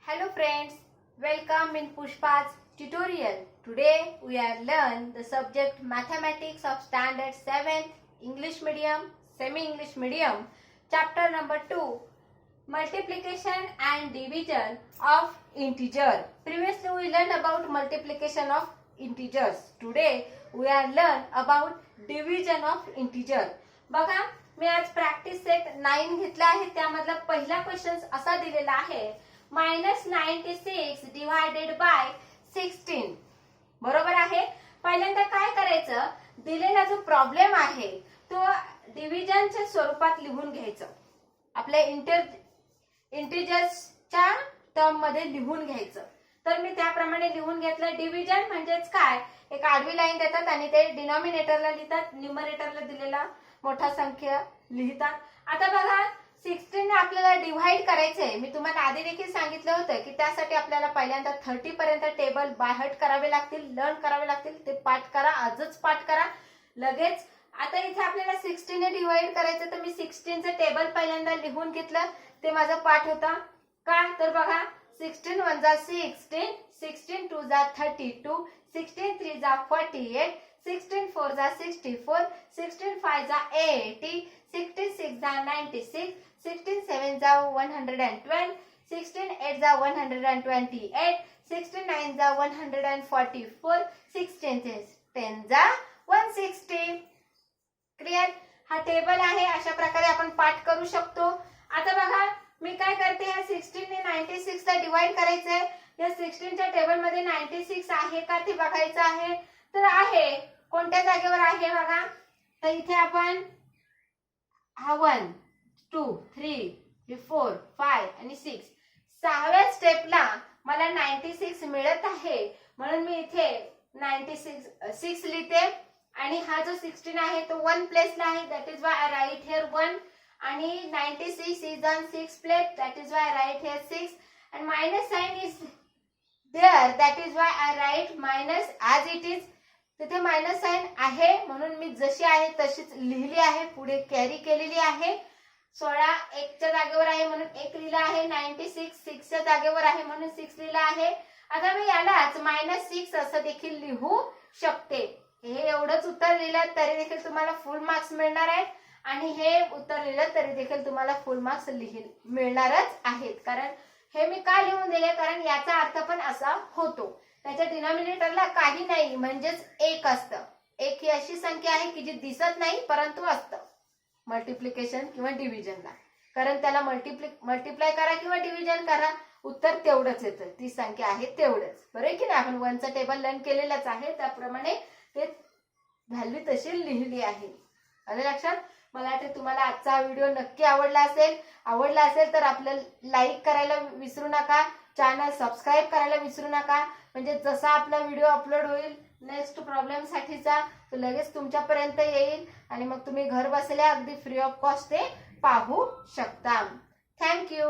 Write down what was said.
Hello friends, welcome in Pushpa's tutorial. Today we are learn the subject mathematics of standard 7th English medium, semi-English medium, chapter number 2, multiplication and division of integer. Previously we learned about multiplication of integers. Today we are learn about division of integer. बघा मी आज practice set 9 घेतला आहे. त्यामधला पहिला question असा दिलेला आहे -96 divided by 16. बरोबर आहे. पहिल्यांदा काय करायचं, दिलेला जो प्रॉब्लेम आहे तो डिव्हिजनच्या स्वरूपात लिहून घ्यायचं. आपल्या इंटिजर्सच्या टर्म मध्ये लिहून घ्यायचं. तर मी त्याप्रमाणे लिहून घेतलं. डिव्हिजन म्हणजेच काय, एक आडवी लाईन देतात आणि ते डिनॉमिनेटरला लिहितात, न्यूमरेटरला दिलेला मोठा संख्या लिहितात. आता बघा 16 ने आपल्याला डिवाइड करायचंय. मी तुम्हाला आधी देखील सांगितलं होतं की त्यासाठी आपल्याला पहिल्यांदा 30 पर्यंत टेबल बाय हार्ट करावे लागतील, लर्न करावे लागतील. ते पाठ करा, आजच पाठ करा लगेच. आता इथे आपल्याला 16 ने डिवाइड करायचं, तर मी 16 चं टेबल पहिल्यांदा लिहून घेतलं. ते माझा पाठ होता. का तर बघा 16 1 जा 16, 16 2 जा 32, 16 3 जा 48, 16 4 जा 64, 16 5 जा 80, 16 6 जा 96, 16 7 जा 112, 16 8 जा 128, 16 9 जा 144, 16 10 जा 160. क्लियर. हा टेबल आहे. अशा प्रकारे आपण पाठ करू शकतो. आता बघा मी काय करते, या 16 ने 96 ला डिवाइड करायचंय. या 16 च्या टेबल मध्ये 96 आहे का ते बघायचं आहे. तर आहे. कोणत्या जागेवर आहे बघा. तर इथे आपण हा 1 2 3 4 5 आणि 6 सहाव्या स्टेपला मला 96 मिळत आहे. म्हणून मी इथे 96 लिहिते. आणि हा जो 16 आहे तो 1 प्लेसला आहे. That is why I right here 1. आणि 96 is on 6th place, that is why I write here 6, and minus sign is there, that is why I write minus as it is. तिथे मायनस साइन आहे म्हणून मी जशी आहे तशीच लिहिली आहे, पुढे कॅरी केलेली आहे. 16 1 च्या जागेवर आहे म्हणून 1 लिहिला आहे. 96 6 च्या जागेवर आहे म्हणून 6 लिहिला आहे. आता मी यालाच -6 असं देखील लिहू शकते. हे एवढंच उत्तर लिहिलं तरी देखील तुम्हाला फुल मार्क्स मिळणार आहेत. आणि हे उत्तर लिहिलं तरी देखील तुम्हाला फुल मार्क्स मिळणारच आहेत. कारण हे मी का लिहून दिले, कारण याचा अर्थ पण असा होतो. त्याच्या डिनॉमिनेटरला काही नाही म्हणजेच 1 असतं. 1 ही अशी संख्या आहे की जी दिसत नाही परंतु असतं मल्टिप्लिकेशन किंवा डिव्हिजनला. कारण त्याला मल्टिप्लाय करा किंवा डिव्हिजन करा, उत्तर तेवढंच येतं. ती संख्या आहे तेवढंच. बरोबर की नाही. आपण 1 चा टेबल लर्न केलेलाच आहे, त्याप्रमाणे ते व्हॅल्यू तशी लिहिली आहे. आलं लक्षात. मला वाटतं तुम्हाला आजचा व्हिडिओ नक्की आवडला असेल तर आपलं लाईक करायला विसरू नका, चॅनल सबस्क्राईब करायला विसरू नका. म्हणजे जसा आपला व्हिडिओ अपलोड होईल नेक्स्ट प्रॉब्लेम साठीचा तो लगेच तुमच्यापर्यंत येईल आणि मग तुम्ही घर बसल्या अगदी फ्री ऑफ कॉस्ट ते पाहू शकता. थँक्यू.